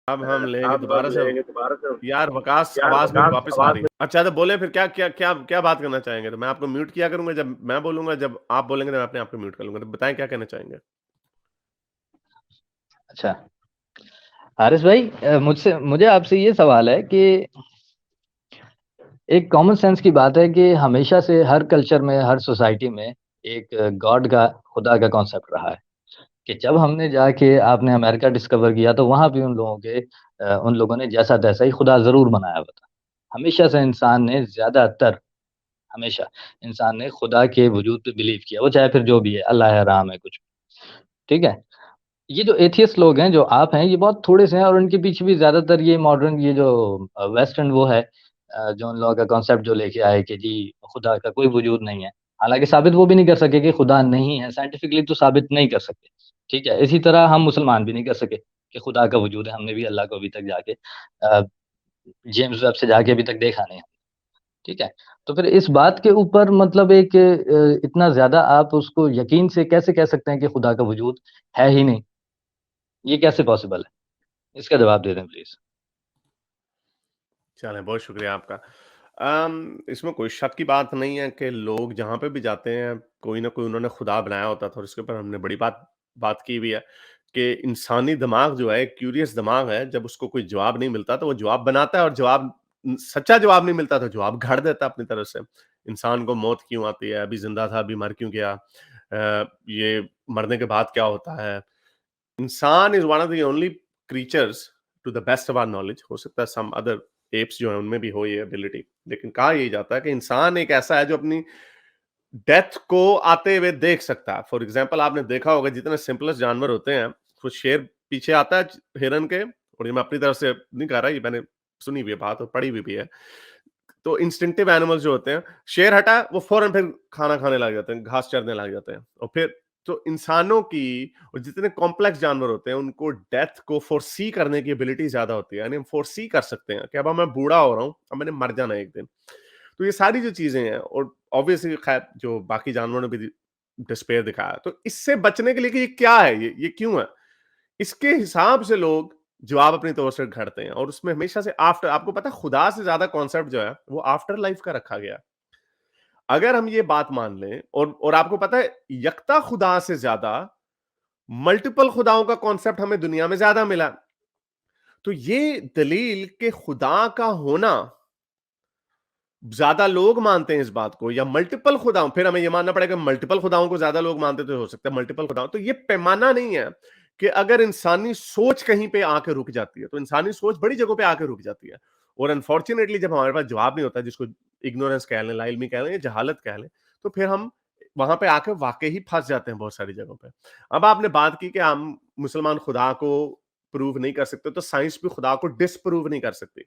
अब हम लेंगे अब दोबारा हम से। लेंगे दोबारा से। यार वकास, यार आवाज मेरी वकास वापस आ आवाज रही है। अच्छा तो बोले फिर क्या क्या क्या क्या बात करना चाहेंगे? तो मैं आपको म्यूट किया करूंगा जब मैं बोलूंगा, जब आप बोलेंगे तो मैं अपने आप को म्यूट कर लूंगा। तो बताएं क्या कहना चाहेंगे। अच्छा, हारिस भाई, मुझसे मुझे आपसे ये सवाल है कि एक कॉमन सेंस की बात है कि हमेशा से हर कल्चर में, हर सोसाइटी में एक गॉड का, खुदा का कॉन्सेप्ट रहा है। कि जब हमने जाके आपने अमेरिका डिस्कवर किया तो वहां भी उन लोगों ने जैसा तैसा ही खुदा जरूर बनाया हुआ था। हमेशा से इंसान ने ज्यादातर, हमेशा इंसान ने खुदा के वजूद पे बिलीव किया, वो चाहे फिर जो भी है, अल्लाह है, राम है, कुछ भी। ठीक है। ये जो एथियस्ट लोग हैं, जो आप हैं, ये बहुत थोड़े से हैं, और उनके पीछे भी ज्यादातर ये मॉडर्न, ये जो वेस्टर्न वो है, जो उन लोगों का कॉन्सेप्ट जो लेके आए कि जी खुदा का कोई वजूद नहीं है। हालांकि साबित वो भी नहीं कर सके कि खुदा नहीं है, साइंटिफिकली तो साबित नहीं कर सकते। ठीक है। इसी तरह हम मुसलमान भी नहीं कर सके कि खुदा का वजूद है। हमने भी अल्लाह को अभी तक जाके जेम्स वेब से जाके अभी तक देखा नहीं। ठीक है। तो फिर इस बात के ऊपर मतलब एक इतना ज्यादा आप उसको यकीन से कैसे कह सकते हैं कि खुदा का वजूद है ही नहीं? ये कैसे पॉसिबल है? इसका जवाब दे दें प्लीज। चलें, बहुत शुक्रिया आपका। इसमें कोई शक की बात नहीं है कि लोग जहाँ पे भी जाते हैं, कोई ना कोई उन्होंने खुदा बनाया होता था, और इसके ऊपर हमने बड़ी बात बात की भी है कि इंसानी दिमाग जो है, एक क्यूरियस दिमाग है। जब उसको कोई जवाब नहीं मिलता तो वो जवाब बनाता है, और जवाब सच्चा जवाब नहीं मिलता तो जवाब घड़ देता है अपनी तरफ से। इंसान को मौत क्यों आती है, अभी जिंदा था अभी मर क्यों गया, ये मरने के बाद क्या होता है। इंसान is one of the only creatures, to the best of our knowledge, हो सकता है सम अदर एप्स जो है उनमें भी हो ये एबिलिटी, लेकिन कहा यही जाता है कि इंसान एक ऐसा है जो अपनी डेथ को आते हुए देख सकता है। फॉर एग्जाम्पल, आपने देखा होगा जितने सिंपलेस्ट जानवर होते हैं, तो शेर पीछे आता है हिरन के, और ये मैं अपनी तरफ से नहीं कह रहा, ये मैंने सुनी हुई है बात और पढ़ी हुई भी है। तो इंस्टिंक्टिव एनिमल्स जो होते हैं, शेर हटा वो फौरन फिर खाना खाने लग जाते हैं, घास चरने लग जाते हैं, और फिर तो इंसानों की और जितने कॉम्प्लेक्स जानवर होते हैं उनको डेथ को फोरसी करने की एबिलिटी ज्यादा होती है। यानी हम फोरसी कर सकते हैं कि अब मैं बूढ़ा हो रहा हूं, अब मैंने मर जाना है एक दिन। तो ये सारी जो चीजें हैं, और ऑब्वियसली खैर जो बाकी जानवरों ने भी डिस्पेयर दिखाया, तो इससे बचने के लिए कि ये क्या है, ये क्यों है, इसके हिसाब से लोग जवाब अपनी तौर से घड़ते हैं। और उसमें हमेशा से आफ्टर, आपको पता है खुदा से ज्यादा कॉन्सेप्ट जो है वो आफ्टर लाइफ का रखा गया। अगर हम ये बात मान लें, और आपको पता है यकता खुदा से ज्यादा मल्टीपल खुदाओं का कॉन्सेप्ट हमें दुनिया में ज्यादा मिला। तो ये दलील के खुदा का होना, ज्यादा लोग मानते हैं इस बात को, या मल्टीपल खुदाओं, फिर हमें यह मानना पड़ेगा मल्टीपल खुदाओं को ज्यादा लोग मानते तो हो सकता है मल्टीपल खुदाओं। तो ये पैमाना नहीं है कि अगर इंसानी सोच कहीं पे आके रुक जाती है, तो इंसानी सोच बड़ी जगहों पे आके रुक जाती है। और अनफॉर्चुनेटली जब हमारे पास जवाब नहीं होता, जिसको इग्नोरेंस कह लें, लाइल्मी कह लें, या जहालत कह लें, तो फिर हम वहां पे आके वाकई ही फंस जाते हैं बहुत सारी जगहों पे। अब आपने बात की कि हम मुसलमान खुदा को प्रूव नहीं कर सकते, तो साइंस भी खुदा को डिसप्रूव नहीं कर सकती।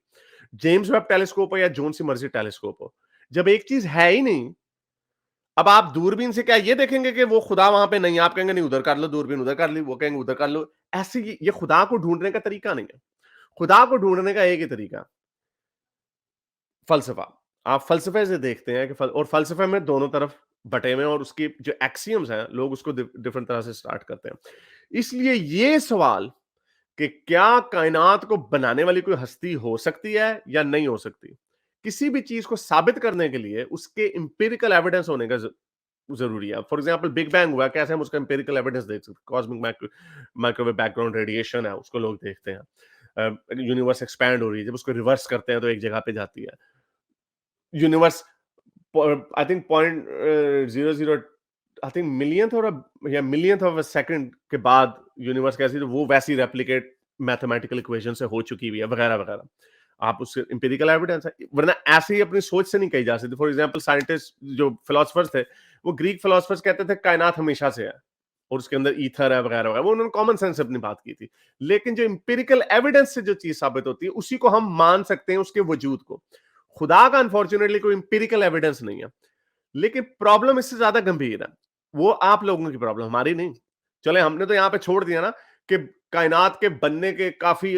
जेम्स वेब टेलीस्कोप हो या जोन सी मर्जी टेलीस्कोप हो, जब एक चीज है ही नहीं, अब आप दूरबीन से क्या ये देखेंगे कि वो खुदा वहां पे नहीं है? आप कहेंगे नहीं, उधर कर लो दूरबीन, उधर कर ली, वो कहेंगे उधर कर लो। ऐसे ये खुदा को ढूंढने का तरीका नहीं है। खुदा को ढूंढने का एक ही तरीका, फलसफा। आप फलसफे से देखते हैं कि और फलसफे में दोनों तरफ बटे हुए हैं, और उसकी जो एक्सियम्स हैं लोग उसको डिफरेंट तरह से स्टार्ट करते हैं। इसलिए ये सवाल कि क्या कायनात को बनाने वाली कोई हस्ती हो सकती है या नहीं हो सकती, किसी भी चीज को साबित करने के लिए उसके इंपेरिकल एविडेंस होने का जरूरी है। फॉर एग्जांपल बिग बैंग हुआ, कैसे हम उसका इंपेरिकल एविडेंस देख सकते हैं? कॉस्मिक माइक्रोवेव बैकग्राउंड रेडिएशन है, उसको लोग देखते हैं। यूनिवर्स एक्सपैंड हो रही है, जब उसको रिवर्स करते हैं तो एक जगह पे जाती है। Universe I think 0.00 I think millionth और या मिलियंथ ऑफ अ सेकंड के बाद यूनिवर्स कैसी, तो वो वैसी रेप्लिकेट मैथमेटिकल इक्वेशन से हो चुकी हुई है, वगैरह वगैरह। आप उससे इंपेरिकल एविडेंस है, वरना ऐसे ही अपनी सोच से नहीं कही जा सकती। फॉर एग्जांपल साइंटिस्ट जो फिलोसफर्स थे, वो ग्रीक फिलोसफर्स कहते थे कायनात हमेशा से है और उसके अंदर ईथर है, वगैरह वगैरह। वो उन्होंने कॉमन सेंस से अपनी बात की थी। लेकिन जो इंपेरिकल एविडेंस से जो चीज साबित होती है, उसी को हम मान सकते हैं, उसके वजूद को। खुदा का अनफॉर्चुनेटली कोई इंपेरिकल एविडेंस नहीं है। लेकिन प्रॉब्लम इससे ज्यादा गंभीर है, वो आप लोगों की प्रॉब्लम, हमारी नहीं। चले हमने तो यहां पे छोड़ दिया ना कि कायनात के बनने के काफी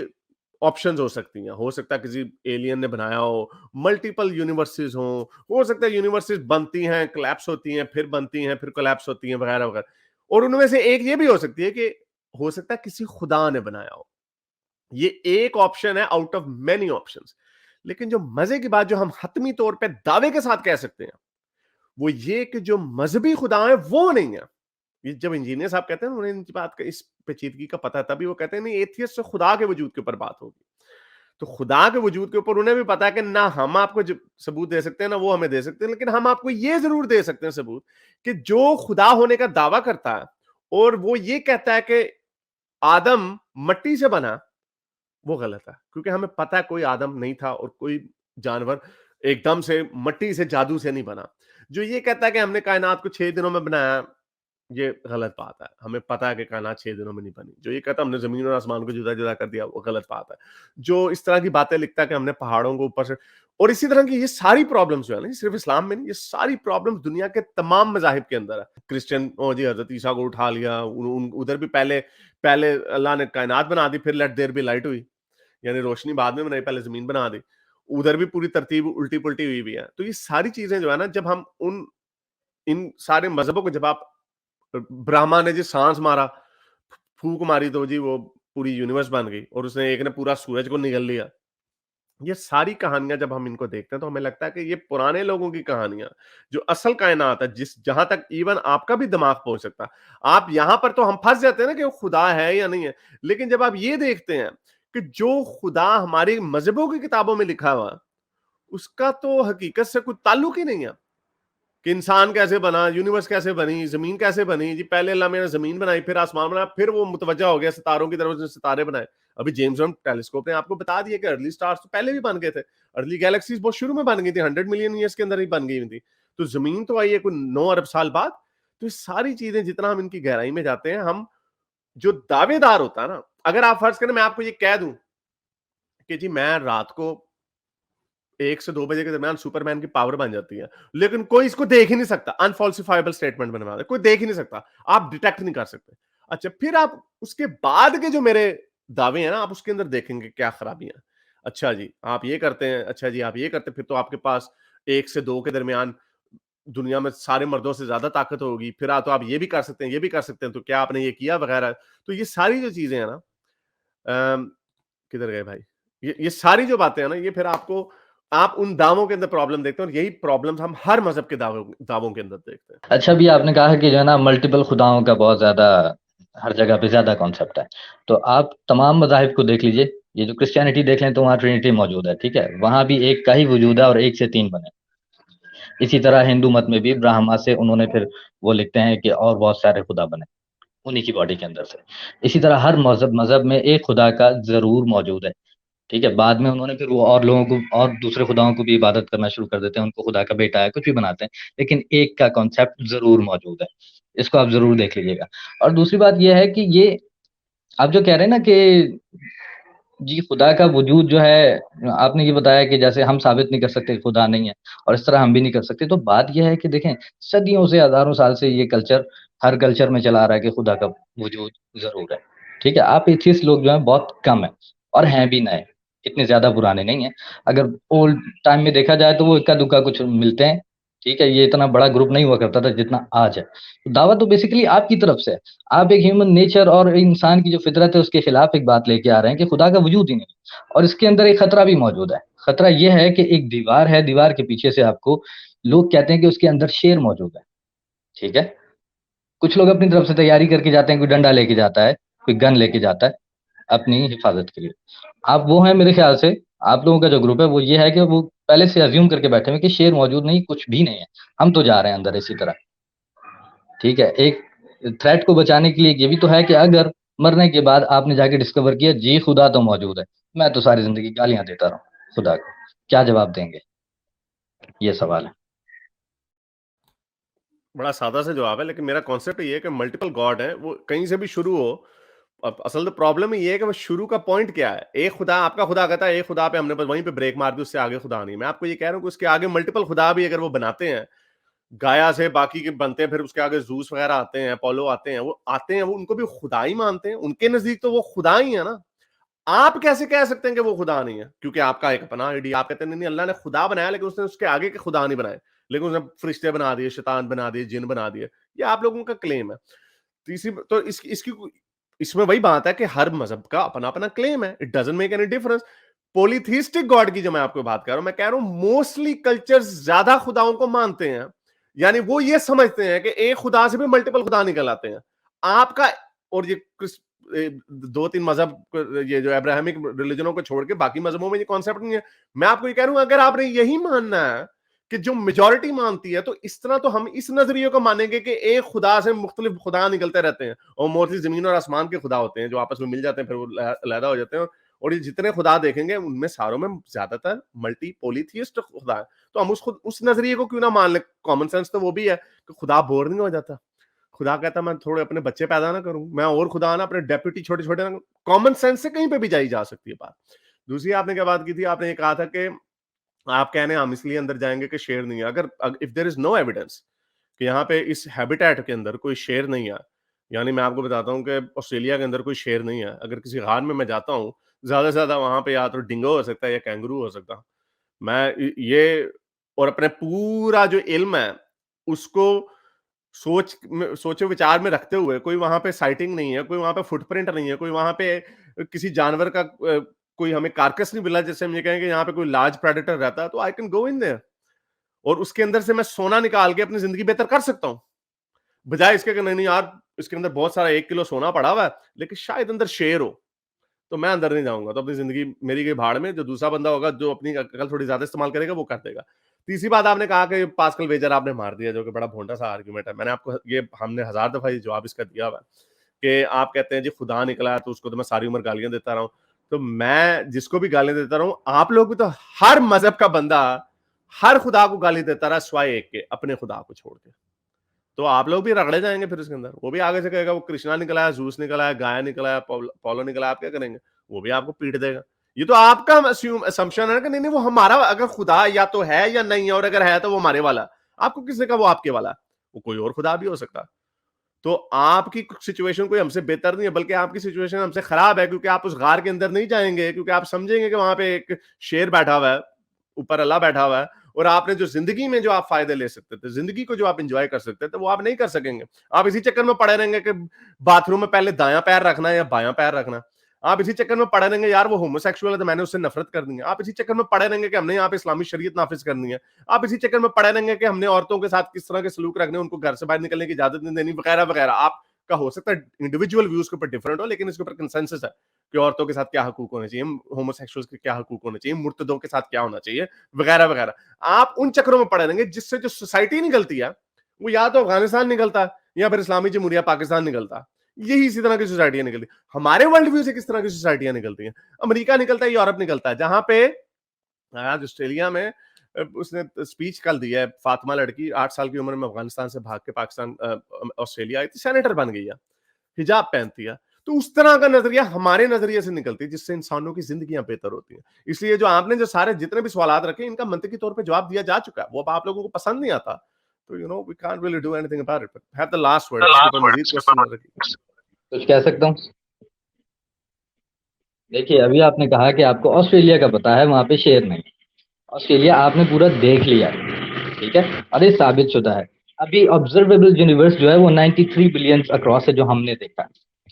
ऑप्शंस हो सकती हैं। हो सकता है किसी एलियन ने बनाया हो, मल्टीपल यूनिवर्सेस हो सकता है यूनिवर्सेस बनती हैं, कोलैप्स होती हैं, फिर बनती हैं, फिर कोलैप्स होती हैं, वगैरह वगैरह। और उनमें से एक ये भी हो सकती है कि हो सकता है किसी खुदा ने बनाया हो। ये एक ऑप्शन है आउट ऑफ मेनी ऑप्शंस। लेकिन जो मजे की बात जो हम हतमी तौर पे दावे के साथ कह सकते हैं, वो ये कि जो मजहबी खुदा है वो नहीं है। ये जब इंजीनियर साहब कहते हैं ना, उन्हें इस बात का, इस पेचीदगी का पता है, तभी वो कहते हैं नहीं, एथियस्ट से खुदा के वजूद के ऊपर बात होगी। तो खुदा के वजूद के ऊपर उन्हें भी पता है कि ना हम आपको सबूत दे सकते हैं ना वो हमें दे सकते हैं, लेकिन हम आपको ये जरूर दे सकते हैं सबूत कि जो खुदा होने का दावा करता है और वो ये कहता है कि आदम मट्टी से बना, वो गलत है। क्योंकि हमें पता है कोई आदम नहीं था और कोई जानवर एकदम से मट्टी से जादू से नहीं बना। जो ये कहता है कि हमने कायनात को 6 दिनों में बनाया, ये गलत बात है। हमें पता है कि कायनात 6 दिनों में नहीं बनी। जो ये कहता है हमने ज़मीन और आसमान को जुदा-जुदा कर दिया, वो गलत बात है। जो इस तरह की बातें लिखता है कि हमने पहाड़ों को ऊपर से, और इसी तरह की ये सारी प्रॉब्लम्स जो है ना, ये सिर्फ इस्लाम में नहीं, ये सारी प्रॉब्लम्स दुनिया के तमाम मज़ाहिब के अंदर है। क्रिश्चियन जी हज़रत ईसा को उठा लिया, उन उन उधर भी पहले पहले अल्लाह ने कायनात बना दी, फिर लेट देयर बी लाइट हुई। यानी रोशनी बाद में बनाई, पहले ज़मीन बना दी। उधर भी पूरी तरतीब उल्टी-पुल्टी हुई हुई है। तो ये सारी चीज़ें जो है ना, जब हम उन इन सारे मज़हबों को, जब आप ब्रह्मा ने जी सांस मारा, फूंक मारी तो जी वो पूरी यूनिवर्स बन गई, और उसने एक ने पूरा सूरज को निगल लिया। ये सारी कहानियां जब हम इनको देखते हैं तो हमें लगता है कि ये पुराने लोगों की कहानियां, जो असल कायनात है, जिस जहां तक इवन आपका भी दिमाग पहुंच सकता है। आप यहां पर तो हम फंस जाते हैं ना कि वो खुदा है या नहीं है। लेकिन जब आप ये देखते हैं कि जो खुदा हमारी मजहबों की किताबों में लिखा हुआ, उसका तो हकीकत से कोई ताल्लुक ही नहीं है। कि इंसान कैसे बना, यूनिवर्स कैसे बनी, जमीन कैसे बनी, जी पहले अल्लाह ने जमीन बनाई, फिर आसमान बनाया, फिर वो मुतवज्जा हो गया सितारों की तरफ, उसने सितारे बनाए। अभी जेम्स वेब टेलीस्कोप ने आपको बता दिया कि अर्ली स्टार्स तो पहले भी बन गए थे। अर्ली गैलेक्सीज बहुत शुरू में बन गई थी, 100 मिलियन ईयर्स के अंदर ही बन गई थी। तो जमीन तो आई है कोई 9 अरब साल बाद। तो ये सारी चीजें, जितना हम इनकी गहराई में जाते हैं, हम जो दावेदार होता है ना, अगर आप फर्ज करें मैं आपको ये कह दूं कि जी मैं रात को 1 से 2 बजे के दरमियान सुपरमैन की पावर बन जाती है, लेकिन कोई इसको देख ही नहीं सकता, अनफॉल्सिफाइबल स्टेटमेंट बनवा दे, कोई देख ही नहीं सकता, आप डिटेक्ट नहीं कर सकते। अच्छा, फिर आप उसके बाद के जो मेरे दावे हैं ना, आप उसके अंदर देखेंगे क्या खराबियां। अच्छा जी आप ये करते हैं, अच्छा जी आप ये करते हैं, फिर तो आपके पास 1 से 2 के दरमियान दुनिया में सारे मर्दों से ज्यादा ताकत होगी, फिर तो आप ये भी कर सकते हैं, ये भी कर सकते हैं, तो क्या आपने ये किया वगैरह। तो ये सारी जो चीजें हैं ना, अम, किधर गए भाई, ये सारी जो बातें हैं ना, ये फिर आपको, आप उन दावों के अंदर प्रॉब्लम देखते हैं, और यही प्रॉब्लम्स हम हर मज़हब के दावों दावों के अंदर देखते हैं। अच्छा, अभी आपने कहा कि जो है ना मल्टीपल खुदाओं का बहुत ज़्यादा हर जगह पे ज़्यादा कॉन्सेप्ट है। तो आप तमाम मज़ाहिब को देख लीजिए, ये जो क्रिश्चियनिटी देख लें तो वहाँ ट्रिनिटी मौजूद है, ठीक है? वहाँ भी एक का ही वजूद है और 1 से 3 बने। इसी तरह हिंदू मत में भी ब्रह्मा से उन्होंने फिर वो लिखते हैं कि और बहुत सारे खुदा बने, उन्हीं की बॉडी के अंदर से। इसी तरह हर मज़हब मज़हब में एक खुदा का ज़रूर मौजूद है, ठीक है? बाद में उन्होंने फिर वो और लोगों को और दूसरे खुदाओं को भी इबादत करना शुरू कर देते हैं, उनको खुदा का बेटा है, कुछ भी बनाते हैं, लेकिन एक का कॉन्सेप्ट ज़रूर मौजूद है। इसको आप ज़रूर देख लीजिएगा। और दूसरी बात ये है कि ये आप जो कह रहे हैं ना कि जी, खुदा का वजूद जो है, आपने ये बताया कि जैसे हम साबित नहीं कर सकते कि खुदा नहीं है और इस तरह हम भी नहीं कर सकते। तो बात ये है कि देखें, सदियों से, हज़ारों साल से ये कल्चर हर कल्चर में चला आ रहा है कि खुदा का वजूद ज़रूर है, ठीक है? आप एथियस्ट लोग जो हैं बहुत कम हैं और हैं भी नए, इतने ज़्यादा पुराने नहीं हैं। अगर ओल्ड टाइम में देखा जाए तो वो इक्का-दुक्का कुछ मिलते हैं, ठीक है? ये इतना बड़ा ग्रुप नहीं हुआ करता था जितना आज है। तो दावा तो बेसिकली आपकी तरफ से है। आप एक ह्यूमन नेचर और इंसान की जो फितरत है उसके खिलाफ एक बात लेके आ रहे हैं कि खुदा का वजूद ही नहीं है और इसके अंदर एक खतरा भी मौजूद है। खतरा ये है कि एक दीवार है, दीवार के पीछे से आपको लोग कहते हैं कि उसके अंदर शेर मौजूद है, ठीक है? कुछ लोग अपनी तरफ से तैयारी करके जाते हैं, कोई डंडा लेके जाता है, कोई गन लेके जाता है अपनी हिफाज़त के लिए। आप वो हैं मेरे ख़्याल से, आप लोगों का जो ग्रुप है वो ये है कि वो पहले से अज़्यूम करके बैठे हुए हैं कि शेर मौजूद नहीं, कुछ भी नहीं है। हम तो जा रहे हैं अंदर इसी तरह। ठीक है, एक थ्रेट को बचाने के लिए ये भी तो है कि अगर मरने के बाद आपने जाके डिस्कवर किया जी खुदा तो मौजूद है, मैं तो सारी ज़िंदगी गालियाँ देता रहा हूँ खुदा को, क्या जवाब देंगे? ये सवाल है। बड़ा सादा सा जवाब है, लेकिन मेरा कॉन्सेप्ट ये है कि मल्टीपल गॉड है, वो कहीं से भी शुरू हो। अब असल तो प्रॉब्लम ये है कि वो शुरू का पॉइंट क्या है। एक खुदा, आपका खुदा कहता है एक खुदा पे हमने बस वहीं पे ब्रेक मार दी, उससे आगे खुदा नहीं। मैं आपको ये कह रहा हूँ कि उसके आगे मल्टीपल खुदा भी अगर वो बनाते हैं, गाया से बाकी के बनते हैं, फिर उसके आगे जूस वगैरह आते हैं, अपोलो आते हैं, वो उनको भी खुदा ही मानते हैं। उनके नजदीक तो वो खुदा ही है ना। आप कैसे कह सकते हैं कि वो खुदा नहीं है? क्योंकि आपका एक अपना आइडिया, आप कहते हैं नहीं नहीं अल्लाह ने खुदा बनाया, लेकिन उसने उसके आगे के खुदा नहीं बनाए, लेकिन उसने फरिश्ते बना दिए, शैतान बना दिए, जिन बना दिए। ये आप लोगों का क्लेम है। तीसरी तो इसकी इसमें वही बात है कि हर मजहब का अपना अपना क्लेम है, it doesn't make any difference. Polytheistic God की जो मैं आपको बात कर रहा हूं, मैं कह रहा हूं मोस्टली कल्चर्स ज्यादा खुदाओं को मानते हैं, यानी वो ये समझते हैं कि एक खुदा से भी मल्टीपल खुदा निकल आते हैं। आपका और ये दो तीन मजहब, ये जो अब्राहमिक रिलीजनों को छोड़ के बाकी मजहबों में ये कॉन्सेप्ट नहीं है। मैं आपको ये कह रहा हूं, अगर आपने यही मानना है कि जो मेजोरिटी मानती है, तो इस तरह तो हम इस नजरिए को मानेंगे कि एक खुदा से मुख्तलिफ खुदा निकलते रहते हैं, और मोस्टली जमीन और आसमान के खुदा होते हैं जो आपस में मिल जाते हैं, फिर वो अलहदा हो जाते हैं। और ये जितने खुदा देखेंगे उनमें सारों में ज्यादातर मल्टी पोलीथियस्ट खुदा है। तो हम उस नजरिए को क्यों ना मान ले? कॉमन सेंस तो वो भी है कि खुदा बोर नहीं हो जाता। खुदा कहता मैं थोड़े अपने बच्चे पैदा ना करूं, मैं और खुदा ना अपने डेप्यूटी छोटे छोटे ना। कॉमन सेंस से कहीं पे भी जाई जा सकती है बात। दूसरी आपने क्या बात की थी? आपने ये कहा था कि आप कह रहे हैं हम इसलिए अंदर जाएंगे कि शेर नहीं है। अगर if there is no evidence कि यहाँ पे इस हैबिटेट के अंदर कोई शेर नहीं है, यानी मैं आपको बताता हूँ कि ऑस्ट्रेलिया के अंदर कोई शेर नहीं है, अगर किसी गार में मैं जाता हूँ, ज्यादा से ज्यादा वहां पे या तो डिंगो हो सकता है या कैंगरू हो सकता है। मैं ये और अपने पूरा जो इल्म है उसको सोचे विचार में रखते हुए, कोई वहां पे साइटिंग नहीं है, कोई वहां पे फुटप्रिंट नहीं है, कोई वहां पे किसी जानवर का कोई हमें कार्कस नहीं मिला जैसे हम ये कहें कि यहाँ पे कोई लार्ज प्रेडेटर रहता है, तो I can go in their और उसके अंदर से मैं सोना निकाल के अपनी जिंदगी बेहतर कर सकता हूँ। बजाय इसके कि नहीं नहीं यार, इसके अंदर बहुत सारा 1 किलो सोना पड़ा हुआ है, लेकिन शायद अंदर शेर हो, तो मैं अंदर नहीं जाऊंगा। तो अपनी जिंदगी मेरी गई भाड़ में, जो दूसरा बंदा होगा जो अपनी अकल थोड़ी ज्यादा इस्तेमाल करेगा वो कर देगा। तीसरी बात आपने कहा कि पास्कल वेजर आपने मार दिया, जो कि बड़ा भोंडा सा आर्ग्यूमेंट है। मैंने आपको ये हमने 1000 दफा ये जवाब इसका दिया हुआ है कि आप कहते हैं जी खुदा निकला है तो उसको तो मैं सारी उम्र गालियां देता रहा हूं। तो मैं जिसको भी गालियां देता रहा हूं, आप लोग भी तो हर मजहब का बंदा हर खुदा को गाली देता रहा स्वाय एक के, अपने खुदा को छोड़ के। तो आप लोग भी रगड़े जाएंगे फिर इसके अंदर। वो भी आगे से कहेगा वो कृष्णा निकला है, जूस निकला है, गाया निकला है, पोलो निकला है, आप क्या करेंगे? वो भी आपको पीट देगा। ये तो आपका असम्पशन है ना कि नहीं नहीं वो हमारा, अगर खुदा या तो है या नहीं है, और अगर है तो वो हमारे वाला। आपको किसने कहा वो आपके वाला? वो कोई और खुदा भी हो सकता। तो आपकी सिचुएशन कोई हमसे बेहतर नहीं है, बल्कि आपकी सिचुएशन हमसे खराब है, क्योंकि आप उस गार के अंदर नहीं जाएंगे, क्योंकि आप समझेंगे कि वहां पे एक शेर बैठा हुआ है, ऊपर अल्लाह बैठा हुआ है, और आपने जो जिंदगी में जो आप फायदे ले सकते थे, जिंदगी को जो आप एंजॉय कर सकते थे, वो आप नहीं कर सकेंगे। आप इसी चक्कर में पड़े रहेंगे कि बाथरूम में पहले दायां पैर रखना है या बायां पैर रखना है। आप इसी चक्कर में पड़े रहेंगे यार वो होमोसेक्सुअल है तो मैंने उससे नफरत कर दी है। आप इसी चक्कर में पड़े रहेंगे कि हमने यहाँ पे इस्लामी शरीयत नाफिज करनी है। आप इसी चक्कर में पड़े रहेंगे कि हमने औरतों के साथ किस तरह के सलूक रखने, उनको घर से बाहर निकलने की इजाजत नहीं देनी, वगैरह वगैरह। आपका हो सकता है इंडिविजुअल व्यूज के ऊपर डिफरेंट हो, लेकिन इसके ऊपर कंसेंसस है कि औरतों के साथ क्या हकूक होने चाहिए, होमोसेक्सुअल्स के क्या हकूक होने चाहिए, मुर्तदों के साथ क्या होना चाहिए, वगैरह वगैरह। आप उन चक्करों में पड़े रहेंगे जिससे जो सोसाइटी निकलती है वो या तो अफगानिस्तान निकलता है या फिर इस्लामी जमहूरिया पाकिस्तान निकलता है। यही इसी तरह की सोसाइटियां निकलती हमारे वर्ल्ड व्यू से। किस तरह की सोसाइटियां निकलती हैं? अमेरिका निकलता है, यूरोप निकलता है, जहां पे आज ऑस्ट्रेलिया में उसने स्पीच कल दिया है, फातिमा लड़की 8 साल की उम्र में अफगानिस्तान से भाग के पाकिस्तान ऑस्ट्रेलिया आई थी, सेनेटर बन गई है, हिजाब पहनती है। तो उस तरह का नजरिया हमारे नजरिए से निकलती है जिससे इंसानों की जिंदगियां बेहतर होती हैं। इसलिए जो आपने जो सारे जितने भी सवाल रखे इनका मंतकी तौर पे जवाब दिया जा चुका है, वो अब आप लोगों को पसंद नहीं आता, तो you know we can't really do anything about it. Have the last word. इसके ऊपर मजीद क्वेश्चन रखिए। कुछ कह सकता हूँ? देखिए, अभी आपने कहा कि आपको ऑस्ट्रेलिया का पता है, वहाँ पे शेर नहीं। ऑस्ट्रेलिया आपने पूरा देख लिया, ठीक है, और ये साबित शुदा है। अभी ऑब्जर्वेबल यूनिवर्स जो है वो 93 बिलियन अक्रॉस है, जो हमने देखा,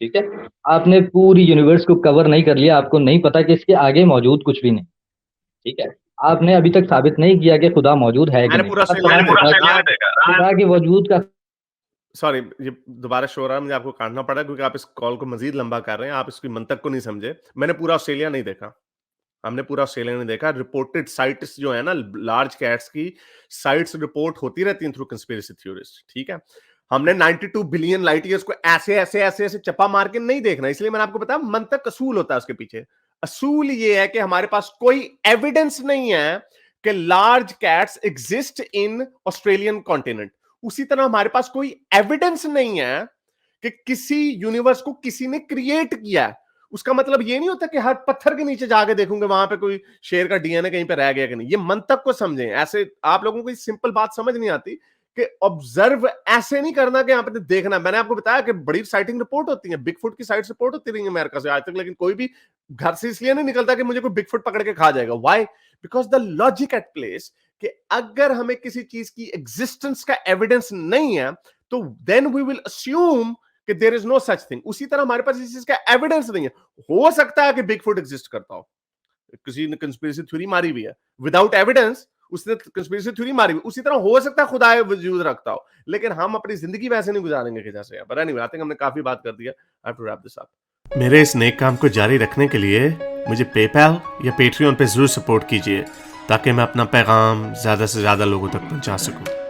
ठीक है। आपने पूरी यूनिवर्स को कवर नहीं कर लिया, आपको नहीं पता कि इसके आगे मौजूद कुछ भी नहीं, ठीक है। आपने अभी तक साबित नहीं किया कि खुदा मौजूद है कि मैंने नहीं। पूरा अब ऑस्ट्रेलिया नहीं देखा। खुदा के वजूद का सॉरी, ये दोबारा शो रहा है, मुझे आपको काटना पड़ा क्योंकि आप इस कॉल को मजीद लंबा कर रहे हैं, आप इसकी मंतक को नहीं समझे। मैंने पूरा ऑस्ट्रेलिया नहीं देखा, हमने पूरा ऑस्ट्रेलिया नहीं देखा। रिपोर्टेड साइट्स जो है ना लार्ज कैट्स की, साइट्स रिपोर्ट होती रहती हैं थ्रू कंस्पिरेसी थ्योरिस्ट, ठीक है। हमने 92 बिलियन लाइट ईयर्स को ऐसे ऐसे ऐसे ऐसे चपा मार के नहीं देखना। इसलिए मैंने आपको बताया मंतक असूल होता है उसके पीछे। असूल ये है कि हमारे पास कोई एविडेंस नहीं है कि large cats exist in Australian continent. उसी तरह हमारे पास कोई एविडेंस नहीं है कि किसी यूनिवर्स को किसी ने क्रिएट किया है। उसका मतलब ये नहीं होता कि हर पत्थर के नीचे जाके देखूंगे वहां पे कोई शेर का डीएनए कहीं पे रह गया कि नहीं। ये मंतक को समझें। ऐसे आप लोगों को सिंपल बात समझ नहीं आती कि ऑब्जर्व ऐसे नहीं करना कि आपने देखना। मैंने आपको बताया कि बड़ी साइटिंग रिपोर्ट होती है, बिगफुट की साइट रिपोर्ट होती रही है अमेरिका से आज तक, लेकिन कोई भी घर से इसलिए नहीं निकलता कि मुझे कोई बिगफुट पकड़ के खा जाएगा। Why? Because the logic at place कि अगर हमें किसी चीज की एग्जिस्टेंस का एविडेंस नहीं है तो देन वी विल अस्यूम कि there is no such thing, उसी तरह हमारे पास इस चीज का एविडेंस नहीं है। हो सकता है कि बिग फुट एग्जिस्ट करता हो, किसी ने कंस्पिरेसी थ्योरी मारी हुई है विदाउट एविडेंस, उसने कंस्पिरेसी थ्योरी मारी हुई, उसी तरह हो सकता है खुदा वजूद रखता हो, लेकिन हम अपनी जिंदगी वैसे नहीं गुजारेंगे कि जैसे, पर एनीवे आई थिंक हमने काफी बात कर दिया। I have to wrap this up. मेरे इस नेक काम को जारी रखने के लिए मुझे पेपैल या पेट्रियन पे जरूर सपोर्ट कीजिए, ताकि मैं अपना पैगाम ज्यादा से ज्यादा लोगों तक पहुंचा सकूं।